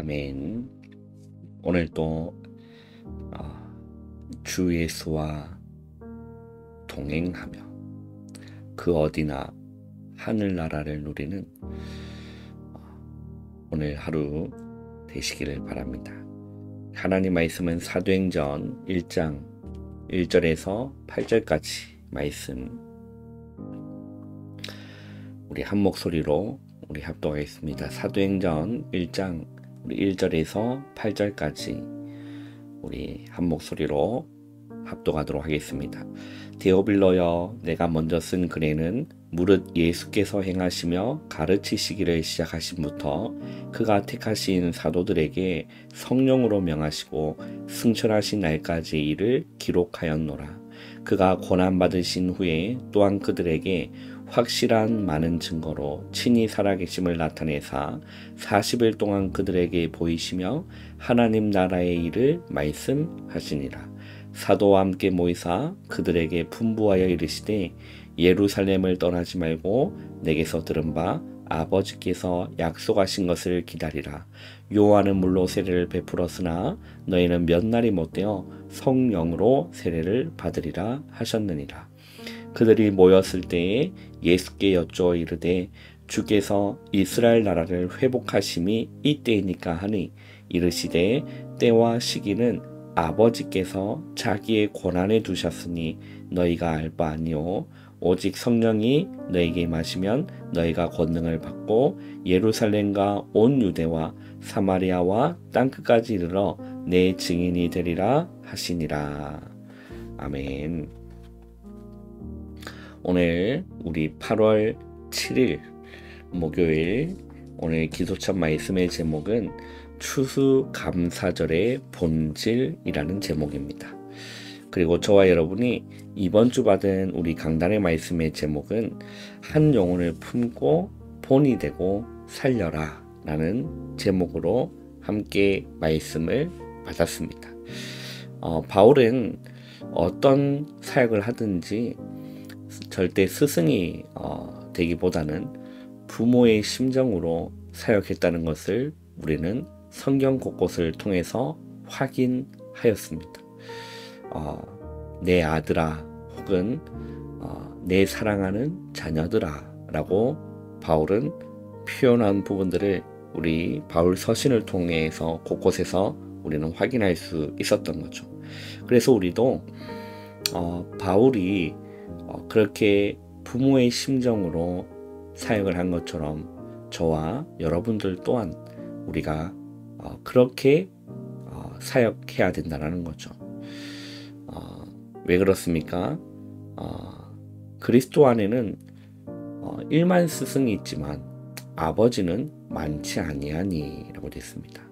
아멘. 오늘도 주 예수와 동행하며 그 어디나 하늘나라를 누리는 오늘 하루 되시기를 바랍니다. 하나님 말씀은 사도행전 1장 1절에서 8절까지 말씀 우리 한 목소리로 우리 합독하겠습니다. 사도행전 1장 우리 1절에서 8절까지 우리 한 목소리로 합독하도록 하겠습니다. 데오빌로여, 내가 먼저 쓴 글에는 무릇 예수께서 행하시며 가르치시기를 시작하신부터 그가 택하신 사도들에게 성령으로 명하시고 승천하신 날까지 이를 기록하였노라. 그가 고난받으신 후에 또한 그들에게 확실한 많은 증거로 친히 살아계심을 나타내사 40일 동안 그들에게 보이시며 하나님 나라의 일을 말씀하시니라. 사도와 함께 모이사 그들에게 분부하여 이르시되 예루살렘을 떠나지 말고 내게서 들은 바 아버지께서 약속하신 것을 기다리라. 요한은 물로 세례를 베풀었으나 너희는 몇 날이 못되어 성령으로 세례를 받으리라 하셨느니라. 그들이 모였을 때에 예수께 여쭈어 이르되 주께서 이스라엘 나라를 회복하심이 이때이니까 하니 이르시되 때와 시기는 아버지께서 자기의 권한에 두셨으니 너희가 알 바 아니오. 오직 성령이 너희에게 임하시면 너희가 권능을 받고 예루살렘과 온 유대와 사마리아와 땅끝까지 이르러 내 증인이 되리라 하시니라. 아멘. 오늘 우리 8월 7일 목요일 오늘 기도처 말씀의 제목은 추수감사절의 본질이라는 제목입니다. 그리고 저와 여러분이 이번 주 받은 우리 강단의 말씀의 제목은 한 영혼을 품고 본이 되고 살려라 라는 제목으로 함께 말씀을 받았습니다. 바울은 어떤 사역을 하든지 절대 스승이 되기보다는 부모의 심정으로 사역했다는 것을 우리는 성경 곳곳을 통해서 확인하였습니다. 내 아들아 혹은 내 사랑하는 자녀들아 라고 바울은 표현한 부분들을 우리 바울 서신을 통해서 곳곳에서 우리는 확인할 수 있었던 거죠. 그래서 우리도 바울이 그렇게 부모의 심정으로 사역을 한 것처럼 저와 여러분들 또한 우리가 그렇게 사역해야 된다는 거죠. 왜 그렇습니까? 그리스도 안에는 1만 스승이 있지만 아버지는 많지 아니하니 라고 됐습니다.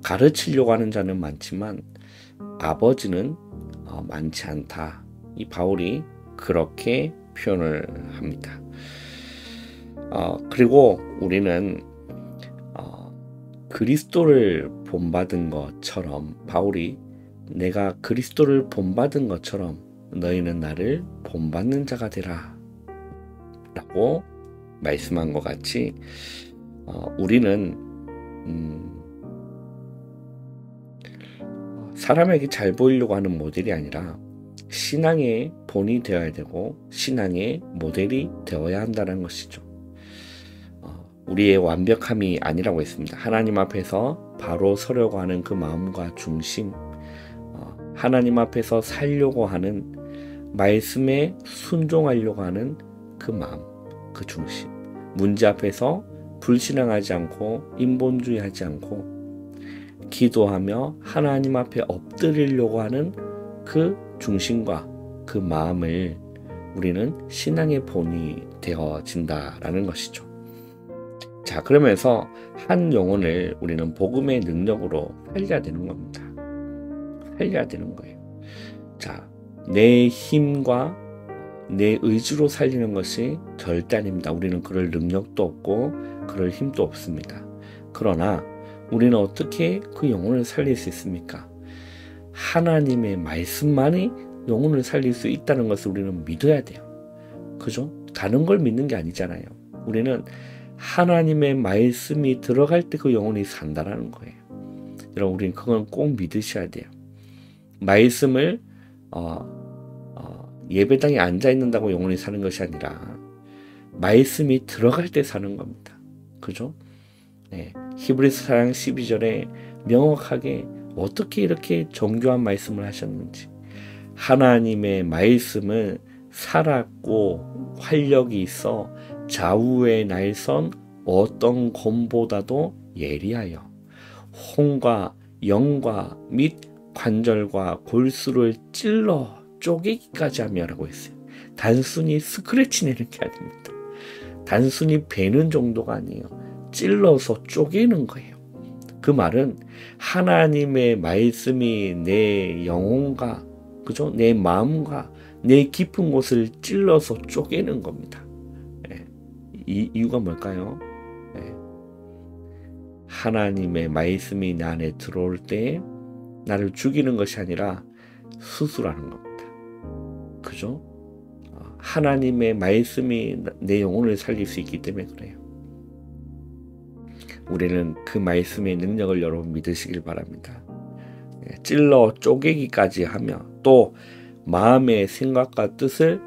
가르치려고 하는 자는 많지만 아버지는 많지 않다. 이 바울이 그렇게 표현을 합니다. 그리고 우리는 그리스도를 본받은 것처럼 바울이 내가 그리스도를 본받은 것처럼 너희는 나를 본받는 자가 되라 라고 말씀한 것 같이 우리는 사람에게 잘 보이려고 하는 모델이 아니라 신앙의 본이 되어야 되고 신앙의 모델이 되어야 한다는 것이죠. 우리의 완벽함이 아니라고 했습니다. 하나님 앞에서 바로 서려고 하는 그 마음과 중심, 하나님 앞에서 살려고 하는 말씀에 순종하려고 하는 그 마음, 그 중심, 문제 앞에서 불신앙하지 않고 인본주의하지 않고 기도하며 하나님 앞에 엎드리려고 하는 그 중심과 그 마음을 우리는 신앙의 본이 되어진다라는 것이죠. 자, 그러면서 한 영혼을 우리는 복음의 능력으로 살려야 되는 겁니다. 살려야 되는 거예요. 자, 내 힘과 내 의지로 살리는 것이 절대 아닙니다. 우리는 그럴 능력도 없고 그럴 힘도 없습니다. 그러나 우리는 어떻게 그 영혼을 살릴 수 있습니까? 하나님의 말씀만이 영혼을 살릴 수 있다는 것을 우리는 믿어야 돼요. 그죠? 다른 걸 믿는 게 아니잖아요. 우리는 하나님의 말씀이 들어갈 때 그 영혼이 산다라는 거예요. 여러분, 우리는 그건 꼭 믿으셔야 돼요. 말씀을 예배당에 앉아 있는다고 영혼이 사는 것이 아니라 말씀이 들어갈 때 사는 겁니다. 그죠? 네. 히브리서 4장 12절에 명확하게 어떻게 이렇게 정교한 말씀을 하셨는지, 하나님의 말씀은 살았고 활력이 있어 좌우의 날선 어떤 검보다도 예리하여 혼과 영과 및 관절과 골수를 찔러 쪼개기까지 하며라고 했어요. 단순히 스크래치 내는 게 아닙니다. 단순히 베는 정도가 아니에요. 찔러서 쪼개는 거예요. 그 말은 하나님의 말씀이 내 영혼과, 그죠? 내 마음과 내 깊은 곳을 찔러서 쪼개는 겁니다. 예. 이 이유가 뭘까요? 예. 하나님의 말씀이 내 안에 들어올 때 나를 죽이는 것이 아니라 수술하는 겁니다. 그죠? 하나님의 말씀이 내 영혼을 살릴 수 있기 때문에 그래요. 우리는 그 말씀의 능력을 여러분 믿으시길 바랍니다. 찔러 쪼개기까지 하며 또 마음의 생각과 뜻을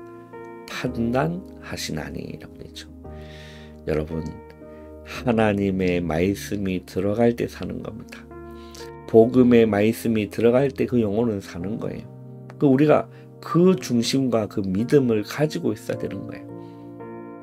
판단하시나니라고 했죠. 여러분, 하나님의 말씀이 들어갈 때 사는 겁니다. 복음의 말씀이 들어갈 때 그 영혼은 사는 거예요. 우리가 그 중심과 그 믿음을 가지고 있어야 되는 거예요.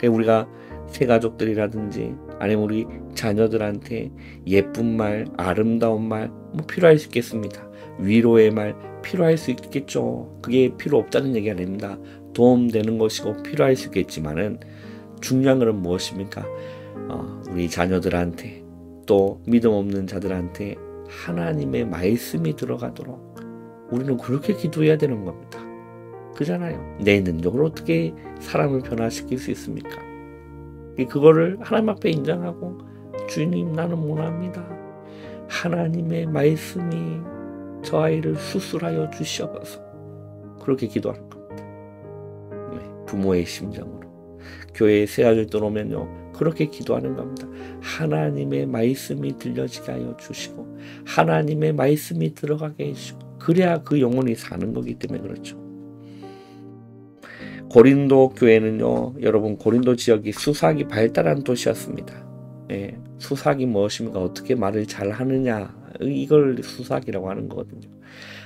우리가 새 가족들이라든지 아니면 우리 자녀들한테 예쁜 말, 아름다운 말 필요할 수 있겠습니다. 위로의 말 필요할 수 있겠죠. 그게 필요 없다는 얘기 아닙니다. 도움되는 것이고 필요할 수 있겠지만은 중요한 것은 무엇입니까? 우리 자녀들한테 또 믿음 없는 자들한테 하나님의 말씀이 들어가도록 우리는 그렇게 기도해야 되는 겁니다. 그잖아요. 내 능력으로 어떻게 사람을 변화시킬 수 있습니까? 그거를 하나님 앞에 인정하고, 주님, 나는 못합니다. 하나님의 말씀이 저 아이를 수술하여 주시옵소서. 그렇게 기도하는 겁니다. 부모의 심정으로. 교회에 새 아들 들어오면요, 그렇게 기도하는 겁니다. 하나님의 말씀이 들려지게 하여 주시고 하나님의 말씀이 들어가게 해주시고, 그래야 그 영혼이 사는 거기 때문에 그렇죠. 고린도 교회는요, 여러분, 고린도 지역이 수사학이 발달한 도시였습니다. 예, 수사학이 무엇입니까? 어떻게 말을 잘 하느냐, 이걸 수사학이라고 하는 거거든요.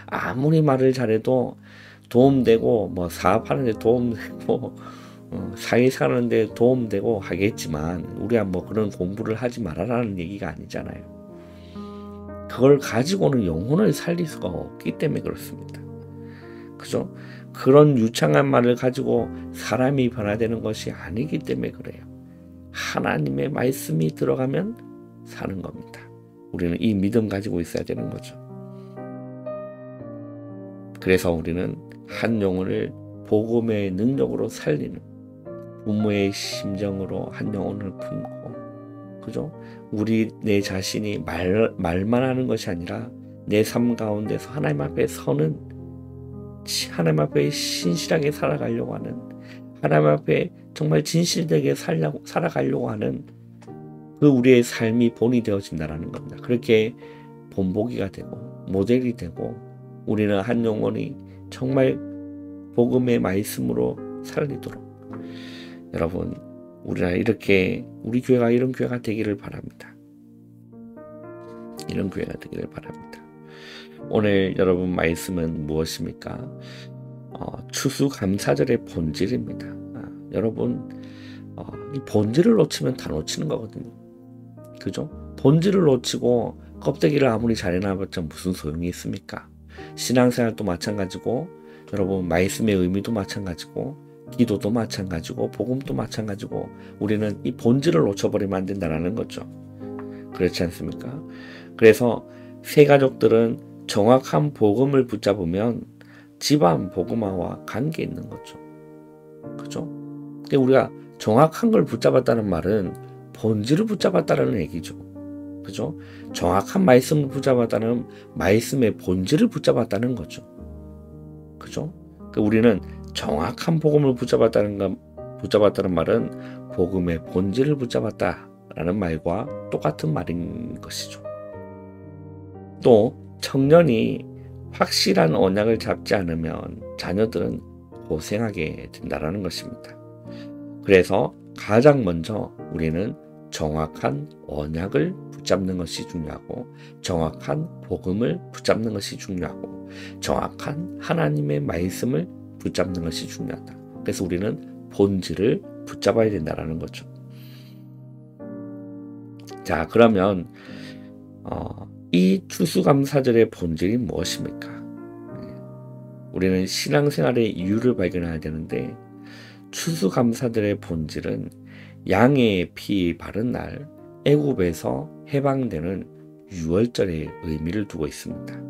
아무리 말을 잘해도 도움되고, 사업하는데 도움되고, 사회사는데 도움되고 하겠지만, 우리가 그런 공부를 하지 말아라는 얘기가 아니잖아요. 그걸 가지고는 영혼을 살릴 수가 없기 때문에 그렇습니다. 그죠? 그런 유창한 말을 가지고 사람이 변화되는 것이 아니기 때문에 그래요. 하나님의 말씀이 들어가면 사는 겁니다. 우리는 이 믿음 가지고 있어야 되는 거죠. 그래서 우리는 한 영혼을 복음의 능력으로 살리는, 부모의 심정으로 한 영혼을 품고, 그죠? 내 자신이 말만 하는 것이 아니라 내 삶 가운데서 하나님 앞에 서는, 하나님 앞에 신실하게 살아가려고 하는, 하나님 앞에 정말 진실되게 살아가려고 하는 그 우리의 삶이 본이 되어진다는 겁니다. 그렇게 본보기가 되고 모델이 되고, 우리는 한 영혼이 정말 복음의 말씀으로 살리도록, 여러분, 우리 교회가 이런 교회가 되기를 바랍니다. 이런 교회가 되기를 바랍니다. 오늘 여러분 말씀은 무엇입니까? 추수감사절의 본질입니다. 여러분, 이 본질을 놓치면 다 놓치는 거거든요. 그죠? 본질을 놓치고 껍데기를 아무리 잘해놔봤자 무슨 소용이 있습니까? 신앙생활도 마찬가지고, 여러분, 말씀의 의미도 마찬가지고, 기도도 마찬가지고, 복음도 마찬가지고, 우리는 이 본질을 놓쳐버리면 안 된다는 거죠. 그렇지 않습니까? 그래서 새 가족들은 정확한 복음을 붙잡으면 집안 복음화와 관계 있는 거죠. 그죠? 근데 우리가 정확한 걸 붙잡았다는 말은 본질을 붙잡았다는 얘기죠. 그죠? 정확한 말씀을 붙잡았다는 말씀의 본질을 붙잡았다는 거죠. 그죠? 그러니까 우리는 정확한 복음을 붙잡았다는 말은 복음의 본질을 붙잡았다, 라는 말과 똑같은 말인 것이죠. 또 청년이 확실한 언약을 잡지 않으면 자녀들은 고생하게 된다는 것입니다. 그래서 가장 먼저 우리는 정확한 언약을 붙잡는 것이 중요하고, 정확한 복음을 붙잡는 것이 중요하고, 정확한 하나님의 말씀을 붙잡는 것이 중요하다. 그래서 우리는 본질을 붙잡아야 된다는 거죠. 자, 그러면 이 추수감사절의 본질이 무엇입니까? 우리는 신앙생활의 이유를 발견해야 되는데, 추수감사절의 본질은 양의 피 바른 날 애굽에서 해방되는 유월절의 의미를 두고 있습니다.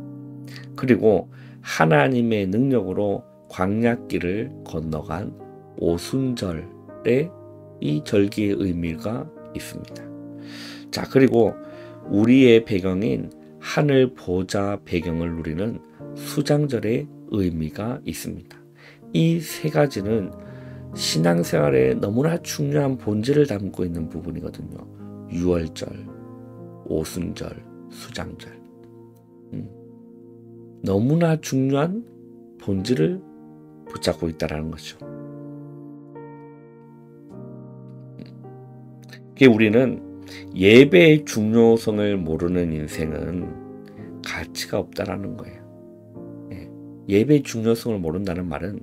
그리고 하나님의 능력으로 광야길을 건너간 오순절의 이 절기의 의미가 있습니다. 자, 그리고 우리의 배경인 하늘 보좌 배경을 누리는 수장절의 의미가 있습니다. 이 세 가지는 신앙생활에 너무나 중요한 본질을 담고 있는 부분이거든요. 유월절, 오순절, 수장절. 너무나 중요한 본질을 붙잡고 있다는 거죠. 우리는 예배의 중요성을 모르는 인생은 가치가 없다라는 거예요. 예배의 중요성을 모른다는 말은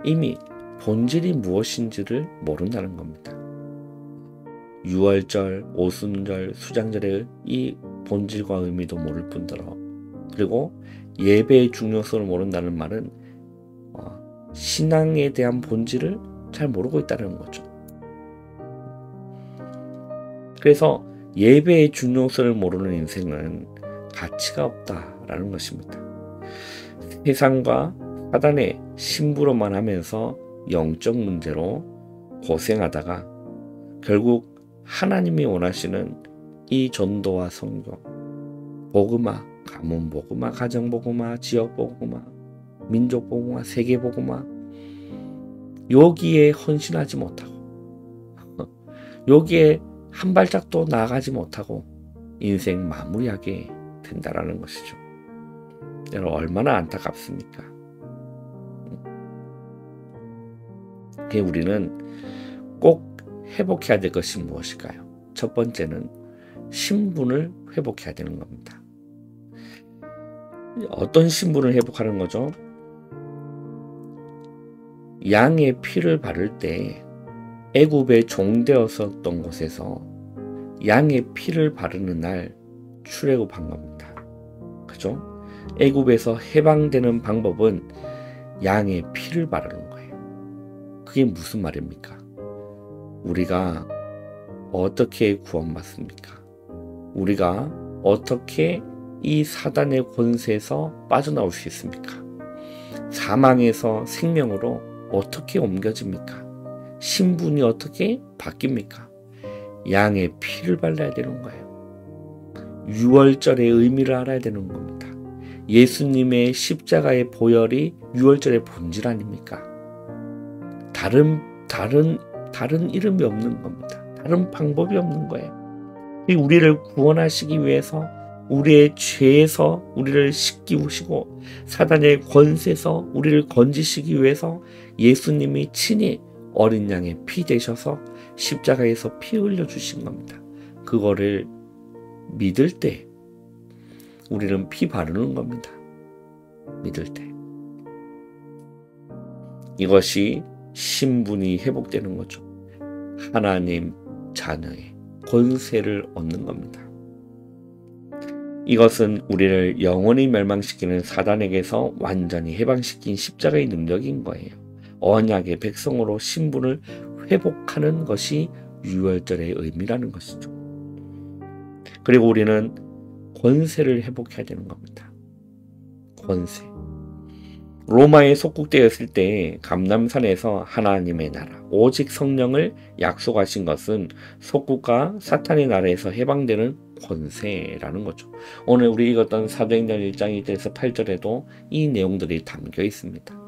이미 본질이 무엇인지를 모른다는 겁니다. 유월절, 오순절, 수장절의 이 본질과 의미도 모를 뿐더러, 그리고 예배의 중요성을 모른다는 말은 신앙에 대한 본질을 잘 모르고 있다는 거죠. 그래서 예배의 중요성을 모르는 인생은 가치가 없다라는 것입니다. 세상과 사단의 심부름만 하면서 영적 문제로 고생하다가 결국 하나님이 원하시는 이 전도와 성경, 복음화, 가문 복음화, 가정 복음화, 지역 복음화, 민족 복음화, 세계 복음화, 여기에 헌신하지 못하고 여기에 한 발짝도 나아가지 못하고 인생 마무리하게 된다라는 것이죠. 여러분, 얼마나 안타깝습니까? 우리는 꼭 회복해야 될 것이 무엇일까요? 첫 번째는 신분을 회복해야 되는 겁니다. 어떤 신분을 회복하는 거죠? 양의 피를 바를 때 애굽의 종되었었던 곳에서 양의 피를 바르는 날 출애굽한 겁니다. 그죠? 애굽에서 해방되는 방법은 양의 피를 바르는 거예요. 그게 무슨 말입니까? 우리가 어떻게 구원받습니까? 우리가 어떻게 이 사단의 권세에서 빠져나올 수 있습니까? 사망에서 생명으로 어떻게 옮겨집니까? 신분이 어떻게 바뀝니까? 양의 피를 발라야 되는 거예요. 유월절의 의미를 알아야 되는 겁니다. 예수님의 십자가의 보혈이 유월절의 본질 아닙니까? 다른 이름이 없는 겁니다. 다른 방법이 없는 거예요. 우리를 구원하시기 위해서 우리의 죄에서 우리를 씻기우시고 사단의 권세에서 우리를 건지시기 위해서 예수님이 친히 어린 양의 피 되셔서 십자가에서 피 흘려주신 겁니다. 그거를 믿을 때 우리는 피 바르는 겁니다. 믿을 때. 이것이 신분이 회복되는 거죠. 하나님 자녀의 권세를 얻는 겁니다. 이것은 우리를 영원히 멸망시키는 사단에게서 완전히 해방시킨 십자가의 능력인 거예요. 언약의 백성으로 신분을 회복하는 것이 유월절의 의미라는 것이죠. 그리고 우리는 권세를 회복해야 되는 겁니다. 권세. 로마에 속국되었을 때 감람산에서 하나님의 나라, 오직 성령을 약속하신 것은 속국과 사탄의 나라에서 해방되는 권세라는 거죠. 오늘 우리 읽었던 사도행전 1장 1절에서 8절에도 이 내용들이 담겨 있습니다.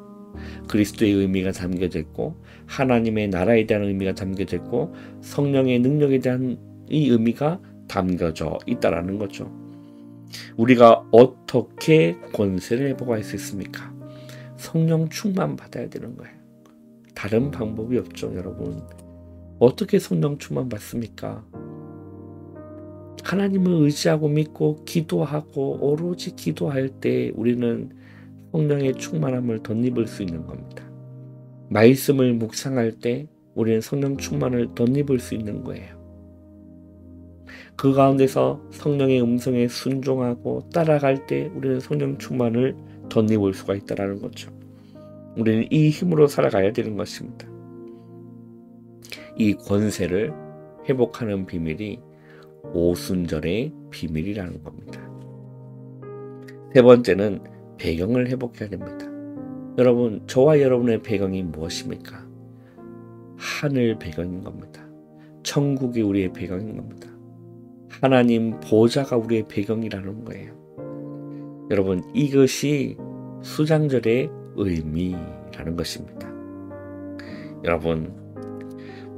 그리스도의 의미가 담겨져 있고 하나님의 나라에 대한 의미가 담겨져 있고 성령의 능력에 대한 이 의미가 담겨져 있다라는 거죠. 우리가 어떻게 권세를 회복할 수 있습니까? 성령 충만 받아야 되는 거예요. 다른 방법이 없죠, 여러분. 어떻게 성령 충만 받습니까? 하나님을 의지하고 믿고 기도하고 오로지 기도할 때 우리는 성령의 충만함을 덧입을 수 있는 겁니다. 말씀을 묵상할 때 우리는 성령 충만을 덧입을 수 있는 거예요. 그 가운데서 성령의 음성에 순종하고 따라갈 때 우리는 성령 충만을 덧입을 수가 있다는 거죠. 우리는 이 힘으로 살아가야 되는 것입니다. 이 권세를 회복하는 비밀이 오순절의 비밀이라는 겁니다. 세 번째는 배경을 회복해야 됩니다. 여러분, 저와 여러분의 배경이 무엇입니까? 하늘 배경인 겁니다. 천국이 우리의 배경인 겁니다. 하나님 보좌가 우리의 배경이라는 거예요. 여러분, 이것이 수장절의 의미라는 것입니다. 여러분,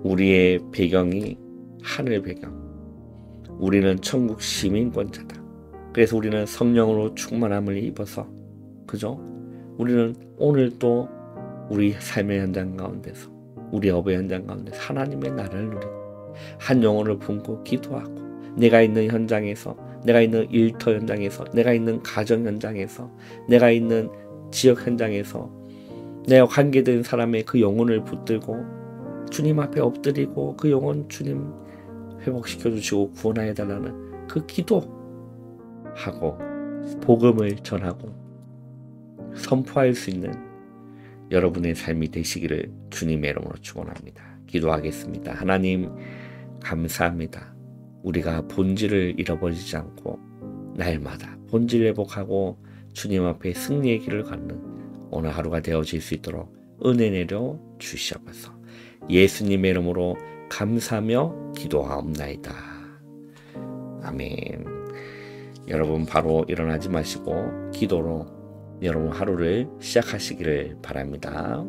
우리의 배경이 하늘 배경, 우리는 천국 시민권자다. 그래서 우리는 성령으로 충만함을 입어서, 그죠? 우리는 오늘도 우리 삶의 현장 가운데서, 우리 업의 현장 가운데서 하나님의 나라를 누리고 한 영혼을 품고 기도하고, 내가 있는 현장에서, 내가 있는 일터 현장에서, 내가 있는 가정 현장에서, 내가 있는 지역 현장에서 내가 관계된 사람의 그 영혼을 붙들고 주님 앞에 엎드리고 그 영혼 주님 회복시켜 주시고 구원하여 달라는 그 기도하고 복음을 전하고 선포할 수 있는 여러분의 삶이 되시기를 주님의 이름으로 축원합니다. 기도하겠습니다. 하나님, 감사합니다. 우리가 본질을 잃어버리지 않고 날마다 본질 회복하고 주님 앞에 승리의 길을 걷는 오늘 하루가 되어질 수 있도록 은혜 내려 주시옵소서. 예수님의 이름으로 감사하며 기도하옵나이다. 아멘. 여러분, 바로 일어나지 마시고 기도로 여러분 하루를 시작하시기를 바랍니다.